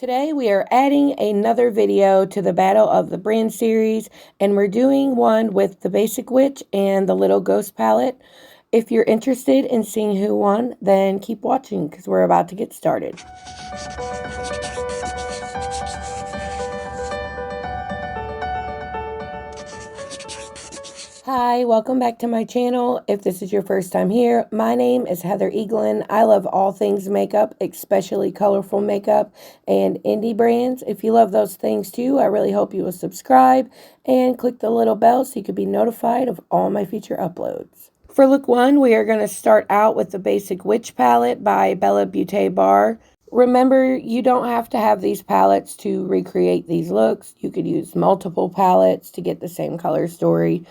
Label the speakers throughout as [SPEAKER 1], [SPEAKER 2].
[SPEAKER 1] Today we are adding another video to the Battle of the Brand series, and we're doing one with the Basic Witch and the Little Ghost palette. If you're interested in seeing who won, then keep watching because we're about to get started. Hi, welcome back to my channel. If this is your first time here, my name is Heather Eaglin. I love all things makeup, especially colorful makeup and indie brands. If you love those things too, I really hope you will subscribe and click the little bell so you can be notified of all my future uploads. For look one, we are going to start out with the Basic Witch palette by Bella Beaute Bar. Remember, you don't have to have these palettes to recreate these looks. You could use multiple palettes to get the same color story.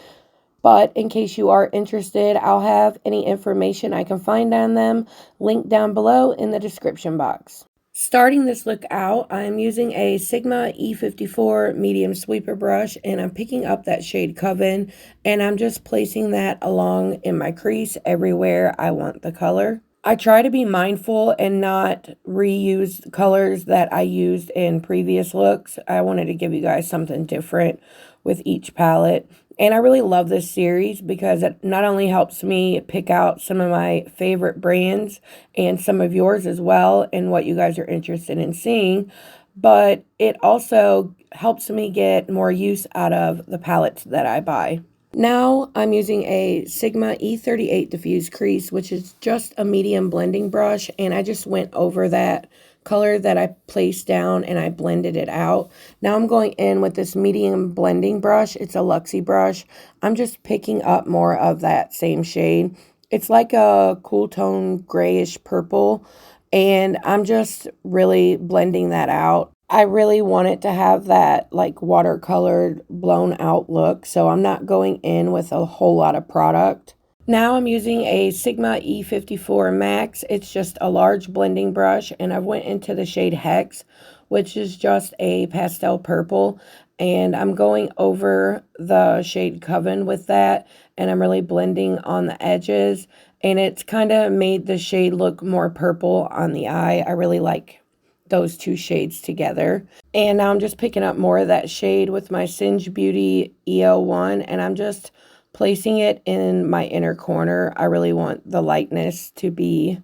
[SPEAKER 1] But in case you are interested, I'll have any information I can find on them linked down below in the description box. Starting this look out, I'm using a Sigma E54 medium sweeper brush, and I'm picking up that shade Coven, and I'm just placing that along in my crease everywhere I want the color. I try to be mindful and not reuse colors that I used in previous looks. I wanted to give you guys something different with each palette. And I really love this series because it not only helps me pick out some of my favorite brands and some of yours as well and what you guys are interested in seeing, but it also helps me get more use out of the palettes that I buy. Now I'm using a Sigma E38 Diffuse Crease, which is just a medium blending brush, and I just went over that color that I placed down and I blended it out. Now I'm going in with this medium blending brush. It's a Luxie brush. I'm just picking up more of that same shade. It's like a cool tone grayish purple, and I'm just really blending that out. I really want it to have that like watercolored blown out look, so I'm not going in with a whole lot of product. Now I'm using a Sigma E54 Max. It's just a large blending brush, and I went into the shade Hex, which is just a pastel purple, and I'm going over the shade Coven with that, and I'm really blending on the edges, and it's kind of made the shade look more purple on the eye. I really like those two shades together. And now I'm just picking up more of that shade with my Singe Beauty EO1, and I'm just placing it in my inner corner. I really want the lightness to be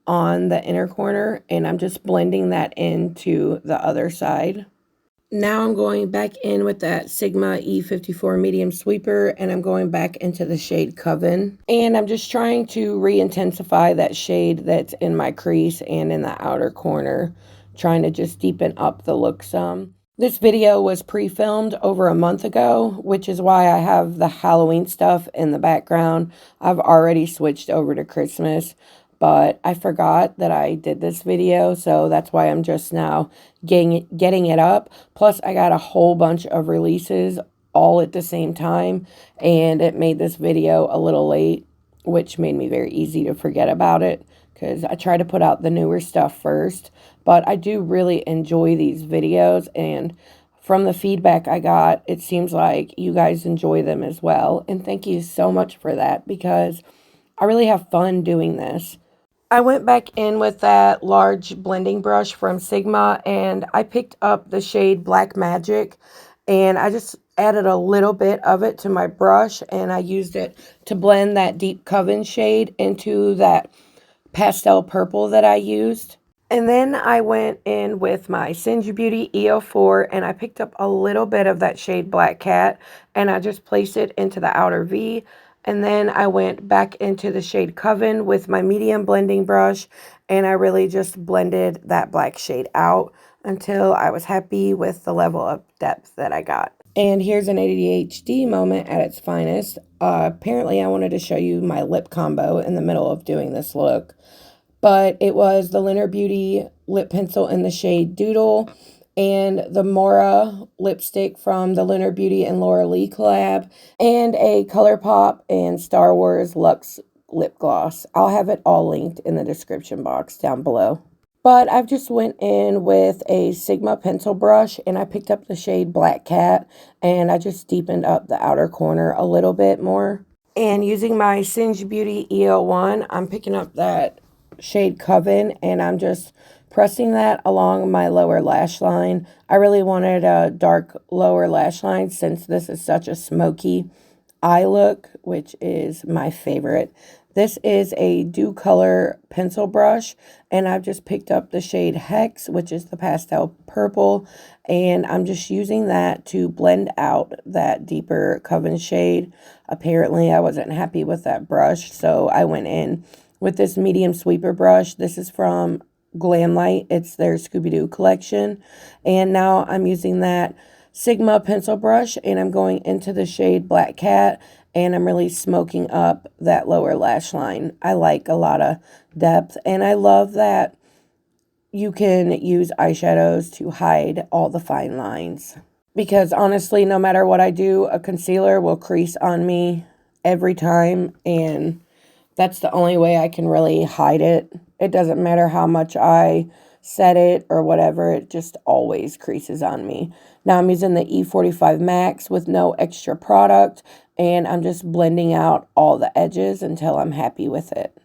[SPEAKER 1] on the inner corner, and I'm just blending that into the other side. Now I'm going back in with that Sigma E54 medium sweeper, and I'm going back into the shade Coven, and I'm just trying to re-intensify that shade that's in my crease and in the outer corner, trying to just deepen up the look some. This video was pre-filmed over a month ago, which is why I have the Halloween stuff in the background. I've already switched over to Christmas, but I forgot that I did this video, so that's why I'm just now getting it up. Plus, I got a whole bunch of releases all at the same time, and it made this video a little late, which made me very easy to forget about it, because I try to put out the newer stuff first. But I do really enjoy these videos, and from the feedback I got, it seems like you guys enjoy them as well. And thank you so much for that, because I really have fun doing this. I went back in with that large blending brush from Sigma, and I picked up the shade Black Magic, and I just added a little bit of it to my brush, and I used it to blend that deep Coven shade into that pastel purple that I used. And then I went in with my Singe Beauty EO4, and I picked up a little bit of that shade Black Cat, and I just placed it into the outer V. And then I went back into the shade Coven with my medium blending brush, and I really just blended that black shade out until I was happy with the level of depth that I got. And here's an ADHD moment at its finest. Apparently I wanted to show you my lip combo in the middle of doing this look. But it was the LUNAR Beauty lip pencil in the shade Doodle, and the MAURA lipstick from the LUNAR Beauty and Laura Lee collab, and a ColourPop and Star Wars Luxe lip gloss. I'll have it all linked in the description box down below. But I've just went in with a Sigma pencil brush, and I picked up the shade Black Cat, and I just deepened up the outer corner a little bit more. And using my Singe Beauty EO1, I'm picking up that shade Coven, and I'm just pressing that along my lower lash line. I really wanted a dark lower lash line since this is such a smoky eye look, which is my favorite. This is a Dew Color pencil brush, and I've just picked up the shade Hex, which is the pastel purple, and I'm just using that to blend out that deeper Coven shade. Apparently, I wasn't happy with that brush, so I went in with this medium sweeper brush. This is from GLEAM. It's their Scooby-Doo collection, and now I'm using that Sigma pencil brush, and I'm going into the shade Black Cat, and I'm really smoking up that lower lash line. I like a lot of depth, and I love that you can use eyeshadows to hide all the fine lines. Because honestly, no matter what I do, a concealer will crease on me every time, and that's the only way I can really hide it. It doesn't matter how much I set it or whatever, it just always creases on me. Now I'm using the E45 Max with no extra product, and I'm just blending out all the edges until I'm happy with it.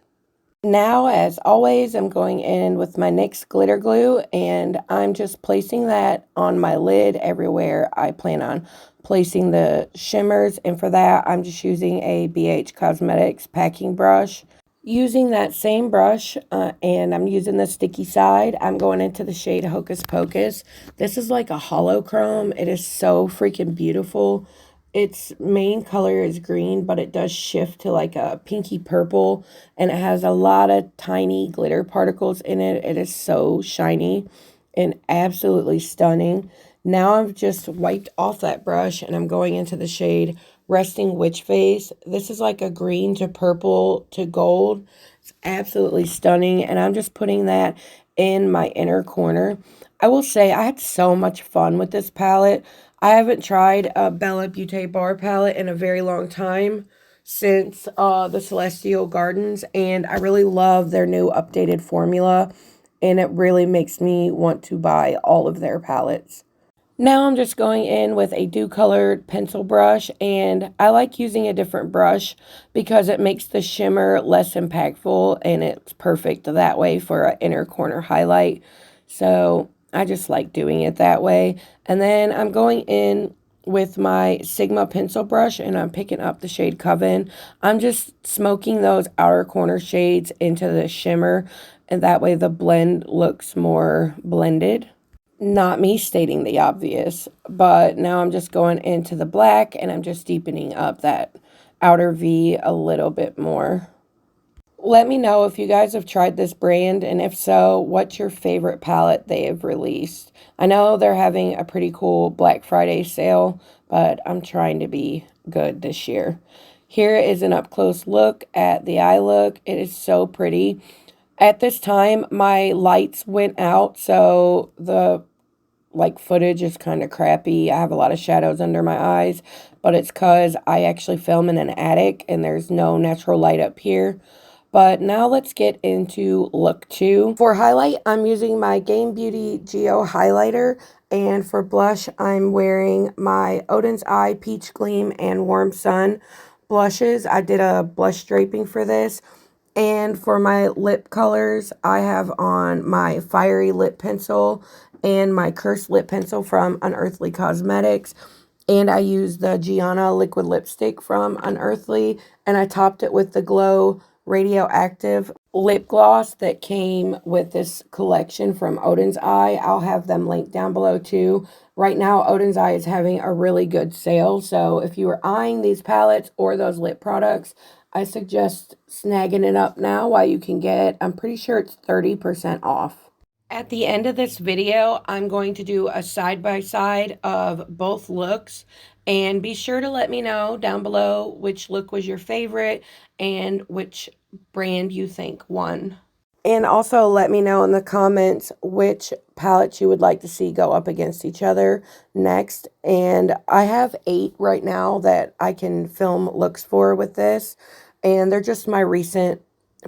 [SPEAKER 1] Now, as always, I'm going in with my NYX glitter glue, and I'm just placing that on my lid everywhere I plan on placing the shimmers, and for that I'm just using a BH Cosmetics packing brush. Using that same brush, and I'm using the sticky side, I'm going into the shade Hocus Pocus. This is like a holochrome. It is so freaking beautiful. Its main color is green, but it does shift to like a pinky purple, and it has a lot of tiny glitter particles in it. It is so shiny and absolutely stunning. Now I've just wiped off that brush, and I'm going into the shade Resting Witch Face. This is like a green to purple to gold. It's absolutely stunning, and I'm just putting that in my inner corner. I will say I had so much fun with this palette. I haven't tried a Bella Beaute bar palette in a very long time, since the Celestial Gardens, and I really love their new updated formula, and it really makes me want to buy all of their palettes. Now I'm just going in with a Dew Colored pencil brush, and I like using a different brush because it makes the shimmer less impactful, and it's perfect that way for an inner corner highlight. So I just like doing it that way. And then I'm going in with my Sigma pencil brush, and I'm picking up the shade Coven. I'm just smoking those outer corner shades into the shimmer, and that way the blend looks more blended. Not me stating the obvious, but now I'm just going into the black, and I'm just deepening up that outer V a little bit more. Let me know if you guys have tried this brand, and if so, what's your favorite palette they have released. I know they're having a pretty cool Black Friday sale, but I'm trying to be good this year. Here is an up-close look at the eye look. It is so pretty. At this time, my lights went out, so the footage is kind of crappy. I have a lot of shadows under my eyes, but it's because I actually film in an attic and there's no natural light up here. But now let's get into look 2. For highlight, I'm using my Game Beauty Geo highlighter, and for blush, I'm wearing my Odens Eye Peach Gleam and Warm Sun blushes. I did a blush draping for this. And for my lip colors, I have on my Fiery lip pencil and my Cursed lip pencil from Unearthly Cosmetics. And I used the Gianna liquid lipstick from Unearthly, and I topped it with the Glow Radioactive lip gloss that came with this collection from Odens Eye. I'll have them linked down below too. Right now, Odens Eye is having a really good sale, so if you are eyeing these palettes or those lip products, I suggest snagging it up now while you can get, I'm pretty sure it's 30% off. At the end of this video, I'm going to do a side-by-side of both looks, and be sure to let me know down below which look was your favorite and which brand you think won. And also let me know in the comments which palettes you would like to see go up against each other next. And I have 8 right now that I can film looks for with this, and they're just my recent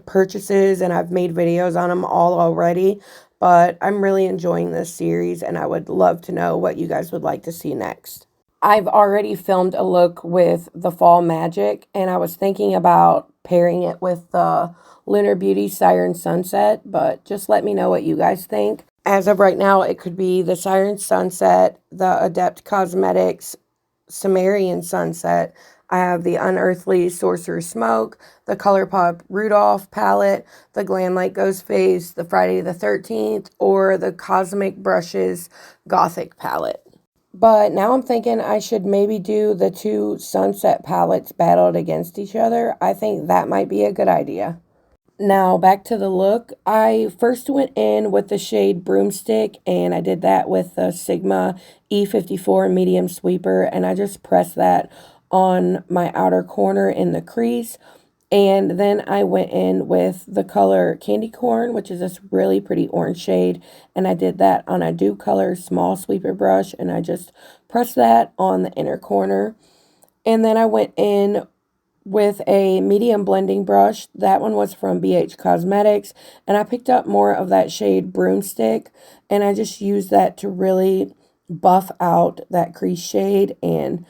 [SPEAKER 1] purchases, and I've made videos on them all already. But I'm really enjoying this series, and I would love to know what you guys would like to see next. I've already filmed a look with the Fall Magic, and I was thinking about pairing it with the Lunar Beauty Siren Sunset, but just let me know what you guys think. As of right now, it could be the Siren Sunset, the Adept Cosmetics Sumerian Sunset. I have the Unearthly Sorcerer's Smoke, the ColourPop Rudolph palette, the Glam Light Ghost Face, the Friday the 13th, or the Cosmic Brushes Gothic palette. But now I'm thinking I should maybe do the two sunset palettes battled against each other. I think that might be a good idea. Now back to the look. I first went in with the shade Broomstick, and I did that with the Sigma E54 medium sweeper, and I just pressed that on my outer corner in the crease. And then I went in with the color Candy Corn, which is this really pretty orange shade, and I did that on a Dew Color small sweeper brush, and I just pressed that on the inner corner. And then I went in with a medium blending brush. That one was from BH Cosmetics, and I picked up more of that shade Broomstick, and I just used that to really buff out that crease shade and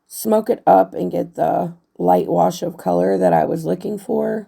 [SPEAKER 1] smoke it up and get the light wash of color that I was looking for.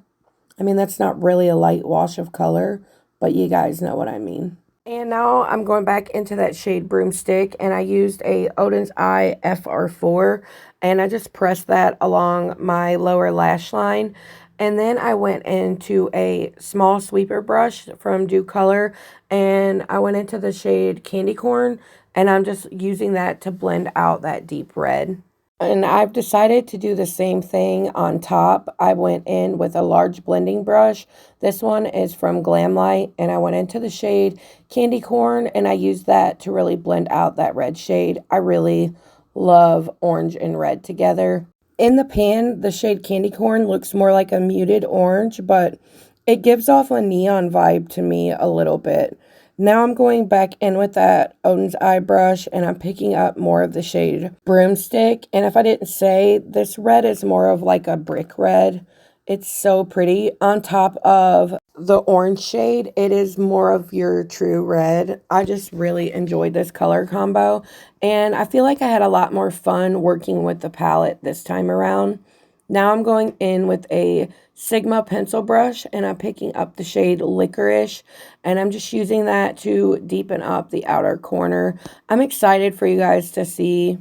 [SPEAKER 1] I mean, that's not really a light wash of color, but you guys know what I mean. And now I'm going back into that shade Broomstick, and I used a Odens Eye FR4, and I just pressed that along my lower lash line. And then I went into a small sweeper brush from Dew Color, and I went into the shade Candy Corn, and I'm just using that to blend out that deep red. And I've decided to do the same thing on top. I went in with a large blending brush. This one is from Glam Light, and I went into the shade Candy Corn, and I used that to really blend out that red shade. I really love orange and red together. In the pan, the shade Candy Corn looks more like a muted orange, but it gives off a neon vibe to me a little bit. Now I'm going back in with that Odens Eye brush, and I'm picking up more of the shade Broomstick. And if I didn't say, this red is more of like a brick red. It's so pretty. On top of the orange shade, it is more of your true red. I just really enjoyed this color combo, and I feel like I had a lot more fun working with the palette this time around. Now I'm going in with a Sigma pencil brush, and I'm picking up the shade Licorice, and I'm just using that to deepen up the outer corner. I'm excited for you guys to see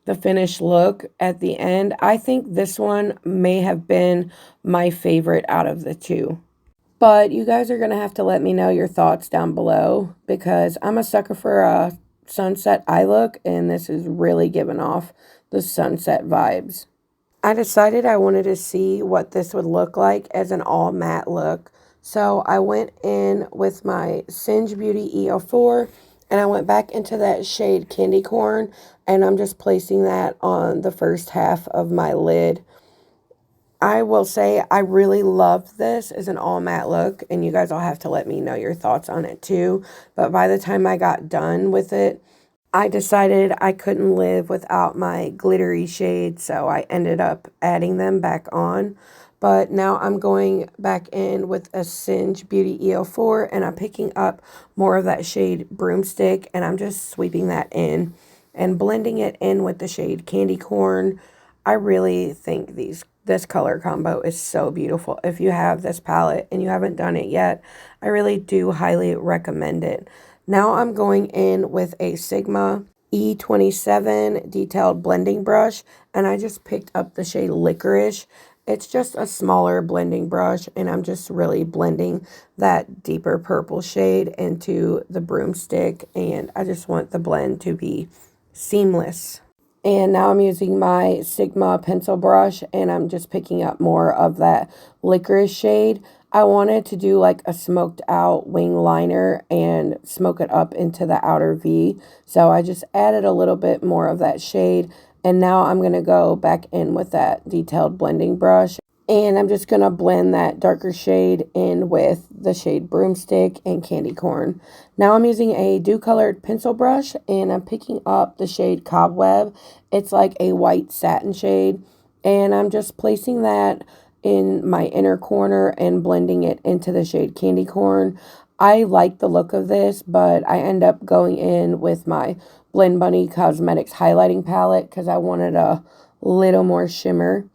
[SPEAKER 1] the finished look at the end. I think this one may have been my favorite out of the two. But you guys are going to have to let me know your thoughts down below, because I'm a sucker for a sunset eye look, and this is really giving off the sunset vibes. I decided I wanted to see what this would look like as an all matte look. So I went in with my Singe Beauty EO4, and I went back into that shade Candy Corn, and I'm just placing that on the first half of my lid. I will say I really love this as an all matte look, and you guys all have to let me know your thoughts on it too. But by the time I got done with it, I decided I couldn't live without my glittery shades, so I ended up adding them back on. But now I'm going back in with a Singe Beauty EO4, and I'm picking up more of that shade Broomstick, and I'm just sweeping that in and blending it in with the shade Candy Corn. I really think this color combo is so beautiful. If you have this palette and you haven't done it yet, I really do highly recommend it. Now I'm going in with a Sigma E27 detailed blending brush, and I just picked up the shade Licorice. It's just a smaller blending brush, and I'm just really blending that deeper purple shade into the Broomstick, and I just want the blend to be seamless. And now I'm using my Sigma pencil brush, and I'm just picking up more of that Licorice shade. I wanted to do like a smoked out wing liner and smoke it up into the outer V. So I just added a little bit more of that shade. And now I'm going to go back in with that detailed blending brush. And I'm just going to blend that darker shade in with the shade Broomstick and Candy Corn. Now I'm using a Dew Colored pencil brush, and I'm picking up the shade Cobweb. It's like a white satin shade. And I'm just placing that in my inner corner and blending it into the shade Candy Corn. I like the look of this, but I end up going in with my Blend Bunny Cosmetics highlighting palette because I wanted a little more shimmer.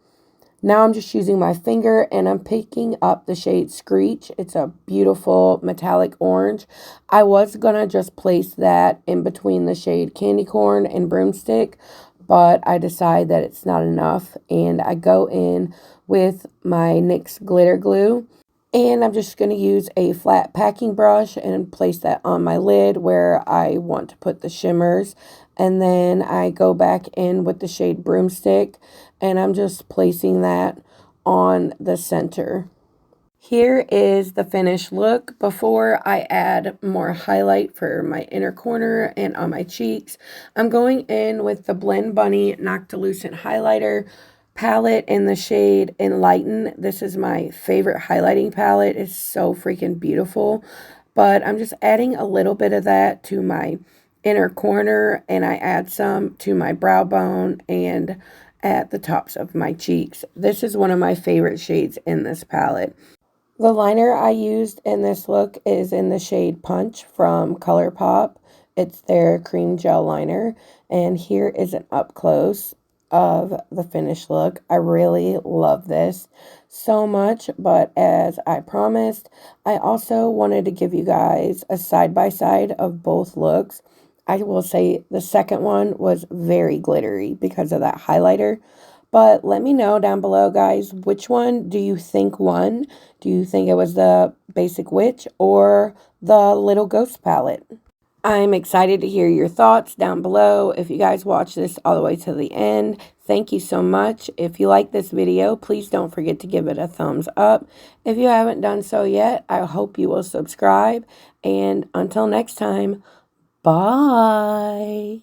[SPEAKER 1] Now I'm just using my finger and I'm picking up the shade Screech. It's a beautiful metallic orange. I was going to just place that in between the shade Candy Corn and Broomstick, but I decide that it's not enough. And I go in with my NYX glitter glue. And I'm just going to use a flat packing brush and place that on my lid where I want to put the shimmers. And then I go back in with the shade Broomstick and I'm just placing that on the center. Here is the finished look before I add more highlight for my inner corner and on my cheeks. I'm going in with the Blend Bunny Noctilucent highlighter palette in the shade Enlighten. This is my favorite highlighting palette. It's so freaking beautiful. But I'm just adding a little bit of that to my inner corner, and I add some to my brow bone and at the tops of my cheeks. This is one of my favorite shades in this palette. The liner I used in this look is in the shade Punch from ColourPop. It's their cream gel liner. And here is an up close of the finished look. I really love this so much, but as I promised, I also wanted to give you guys a side-by-side of both looks. I will say the second one was very glittery because of that highlighter. But let me know down below, guys, which one do you think won? Do you think it was the Basic Witch or the Little Ghost palette? I'm excited to hear your thoughts down below. If you guys watch this all the way to the end, thank you so much. If you like this video, please don't forget to give it a thumbs up. If you haven't done so yet, I hope you will subscribe. And until next time, bye.